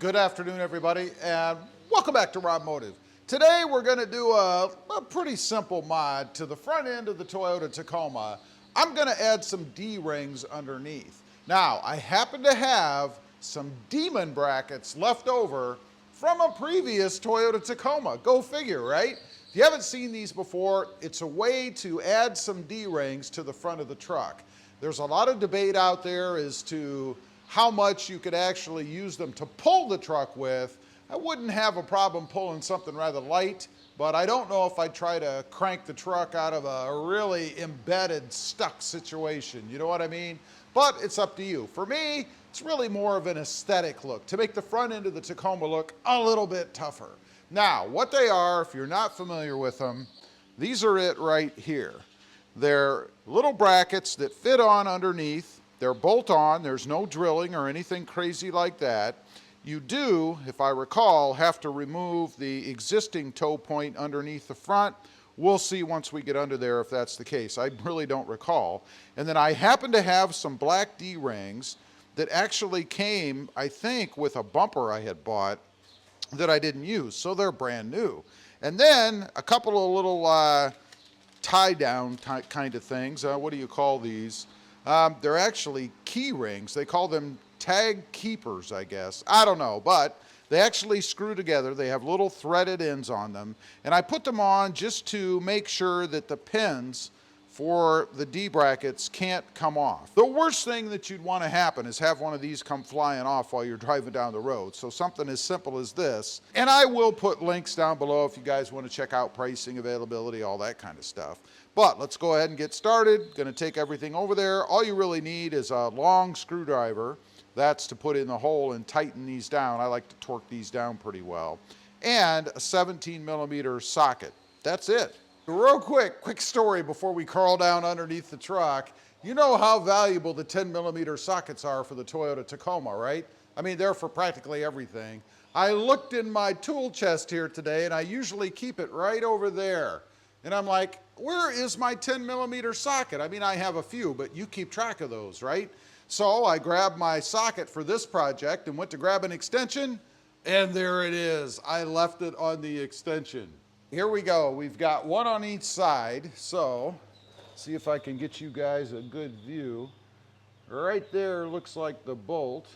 Good afternoon, everybody, and welcome back to RobMotive. Today we're going to do a pretty simple mod to the front end of the Toyota Tacoma. I'm going to add some D-rings underneath. Now, I happen to have some demon brackets left over from a previous Toyota Tacoma. Go figure, right? If you haven't seen these before, it's a way to add some D-rings to the front of the truck. There's a lot of debate out there as to how much you could actually use them to pull the truck with. I wouldn't have a problem pulling something rather light, but I don't know if I'd try to crank the truck out of a really embedded, stuck situation. You know what I mean? But it's up to you. For me, it's really more of an aesthetic look, to make the front end of the Tacoma look a little bit tougher. Now, what they are, if you're not familiar with them, these are it right here. They're little brackets that fit on underneath. They're bolt-on, there's no drilling or anything crazy like that. You do, if I recall, have to remove the existing toe point underneath the front. We'll see once we get under there if that's the case. I really don't recall. And then I happen to have some black D-rings that actually came, I think, with a bumper I had bought that I didn't use, so they're brand new. And then a couple of little tie-down kind of things. What do you call these? They're actually key rings. They call them tag keepers, I guess. I don't know, but they actually screw together. They have little threaded ends on them. And I put them on just to make sure that the pins for the D brackets can't come off. The worst thing that you'd want to happen is have one of these come flying off while you're driving down the road. So something as simple as this. And I will put links down below if you guys want to check out pricing, availability, all that kind of stuff. But let's go ahead and get started. Going to take everything over there. All you really need is a long screwdriver. That's to put in the hole and tighten these down. I like to torque these down pretty well. And a 17mm socket. That's it. Real quick story before we crawl down underneath the truck. You know how valuable the 10mm sockets are for the Toyota Tacoma, right? I mean, they're for practically everything. I looked in my tool chest here today, and I usually keep it right over there. And I'm like, where is my 10mm socket? I mean, I have a few, but you keep track of those, right? So I grabbed my socket for this project and went to grab an extension, and there it is. I left it on the extension. Here we go. We've got one on each side. So see if I can get you guys a good view. Right there looks like the bolt.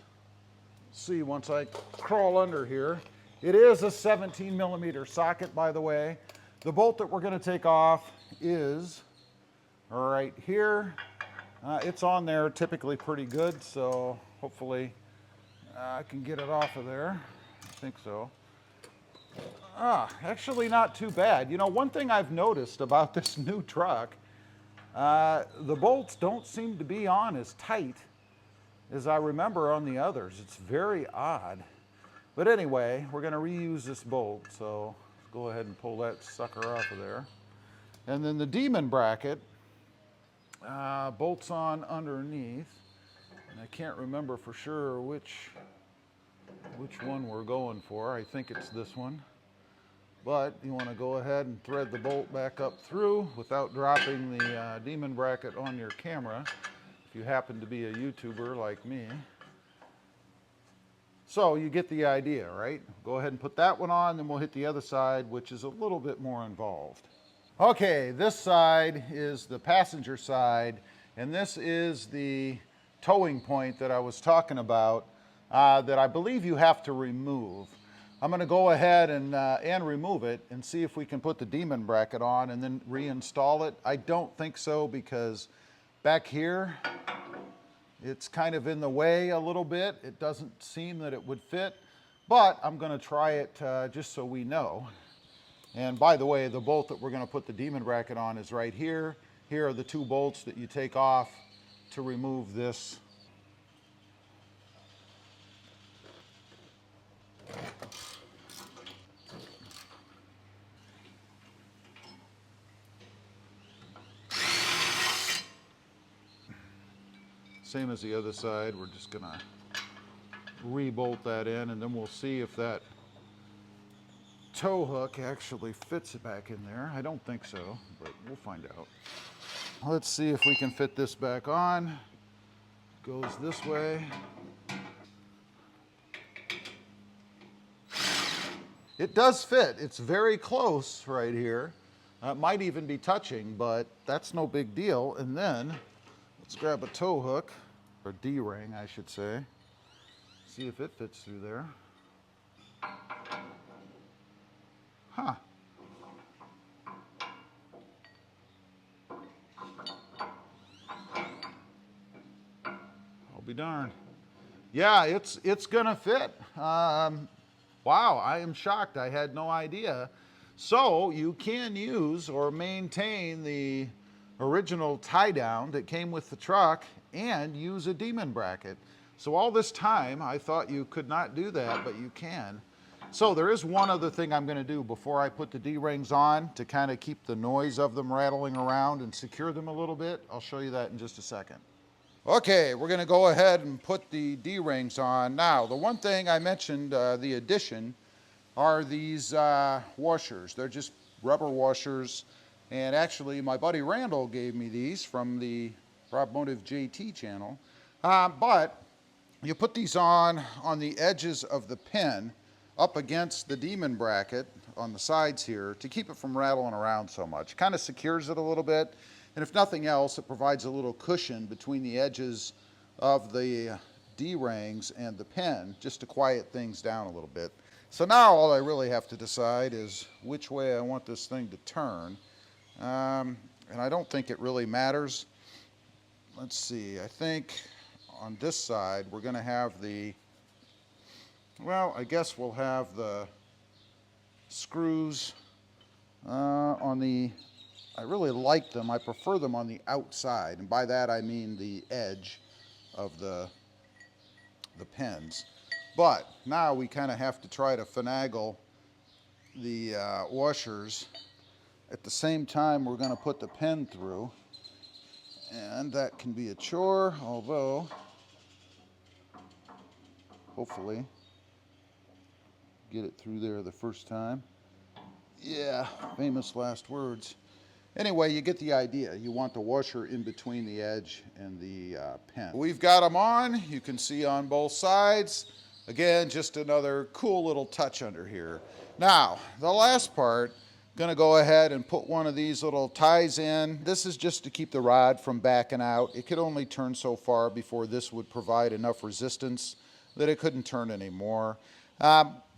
See, once I crawl under here, it is a 17mm socket, by the way. The bolt that we're going to take off is right here. It's on there typically pretty good, so hopefully I can get it off of there. I think so. Actually not too bad. You know, one thing I've noticed about this new truck, the bolts don't seem to be on as tight as I remember on the others. It's very odd. But anyway, we're going to reuse this bolt, so let's go ahead and pull that sucker off of there. And then the demon bracket bolts on underneath. And I can't remember for sure which one we're going for. I think it's this one. But you want to go ahead and thread the bolt back up through without dropping the demon bracket on your camera, if you happen to be a YouTuber like me. So you get the idea, right? Go ahead and put that one on, then we'll hit the other side, which is a little bit more involved. Okay, this side is the passenger side, and this is the towing point that I was talking about that I believe you have to remove. I'm going to go ahead and remove it and see if we can put the demon bracket on and then reinstall it. I don't think so, because back here it's kind of in the way a little bit. It doesn't seem that it would fit, but I'm going to try it just so we know. And by the way, the bolt that we're going to put the demon bracket on is right here. Here are the two bolts that you take off to remove this. Same as the other side, we're just gonna re-bolt that in, and then we'll see if that tow hook actually fits it back in there. I don't think so, but we'll find out. Let's see if we can fit this back on. Goes this way. It does fit. It's very close right here. It might even be touching, but that's no big deal. And then let's grab a tow hook, or D-ring, I should say. See if it fits through there. Huh. I'll be darned. Yeah, it's gonna fit. Wow, I am shocked. I had no idea. So you can use or maintain the original tie down that came with the truck and use a demon bracket. So all this time I thought you could not do that, but you can. So there is one other thing I'm going to do before I put the D-rings on to kind of keep the noise of them rattling around and secure them a little bit. I'll show you that in just a second. Okay, we're going to go ahead and put the D-rings on. Now, the one thing I mentioned, the addition, are these washers. They're just rubber washers. And actually, my buddy Randall gave me these from the RobMotive JT channel. But you put these on the edges of the pin up against the demon bracket on the sides here to keep it from rattling around so much. Kind of secures it a little bit, and if nothing else, it provides a little cushion between the edges of the D-rings and the pin just to quiet things down a little bit. So now all I really have to decide is which way I want this thing to turn, and I don't think it really matters. Let's see, I think on this side we're going to have the, well, I guess we'll have the screws on the, I really like them. I prefer them on the outside, and by that I mean the edge of the pins. But now we kind of have to try to finagle the washers. At the same time, we're going to put the pin through, and that can be a chore, although hopefully get it through there the first time. Yeah, famous last words. Anyway, you get the idea. You want the washer in between the edge and the pin. We've got them on. You can see on both sides. Again, just another cool little touch under here. Now, the last part, going to go ahead and put one of these little ties in. This is just to keep the rod from backing out. It could only turn so far before this would provide enough resistance that it couldn't turn anymore.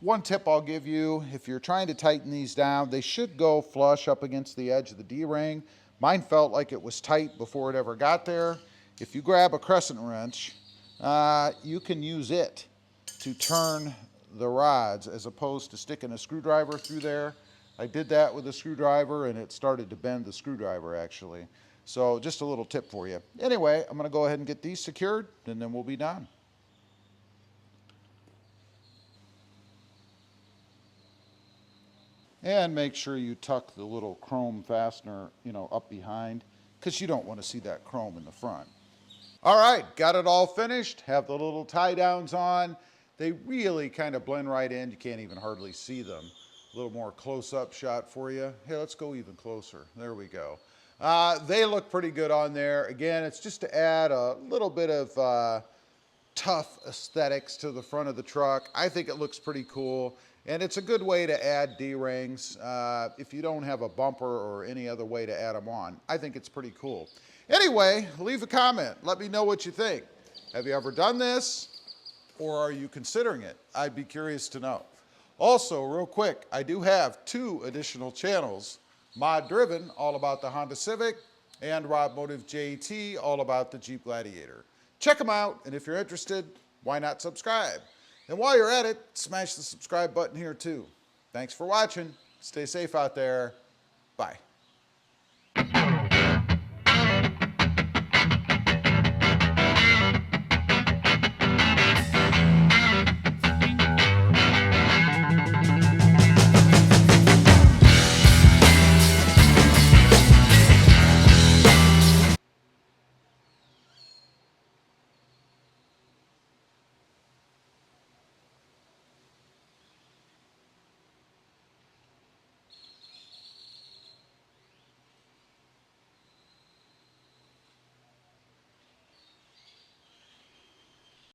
One tip I'll give you, if you're trying to tighten these down, they should go flush up against the edge of the D-ring. Mine felt like it was tight before it ever got there. If you grab a crescent wrench, you can use it to turn the rods as opposed to sticking a screwdriver through there. I did that with a screwdriver and it started to bend the screwdriver actually. So just a little tip for you. Anyway, I'm going to go ahead and get these secured and then we'll be done. And make sure you tuck the little chrome fastener, up behind, because you don't want to see that chrome in the front. All right, got it all finished. Have the little tie downs on. They really kind of blend right in. You can't even hardly see them. A little more close-up shot for you. Hey, let's go even closer. There we go. They look pretty good on there. Again, it's just to add a little bit of tough aesthetics to the front of the truck. I think it looks pretty cool. And it's a good way to add D-rings if you don't have a bumper or any other way to add them on. I think it's pretty cool. Anyway, leave a comment. Let me know what you think. Have you ever done this? Or are you considering it? I'd be curious to know. Also, real quick, I do have 2 additional channels. Mod Driven, all about the Honda Civic, and RobMotive JT, all about the Jeep Gladiator. Check them out, and if you're interested, why not subscribe? And while you're at it, smash the subscribe button here too. Thanks for watching. Stay safe out there. Bye.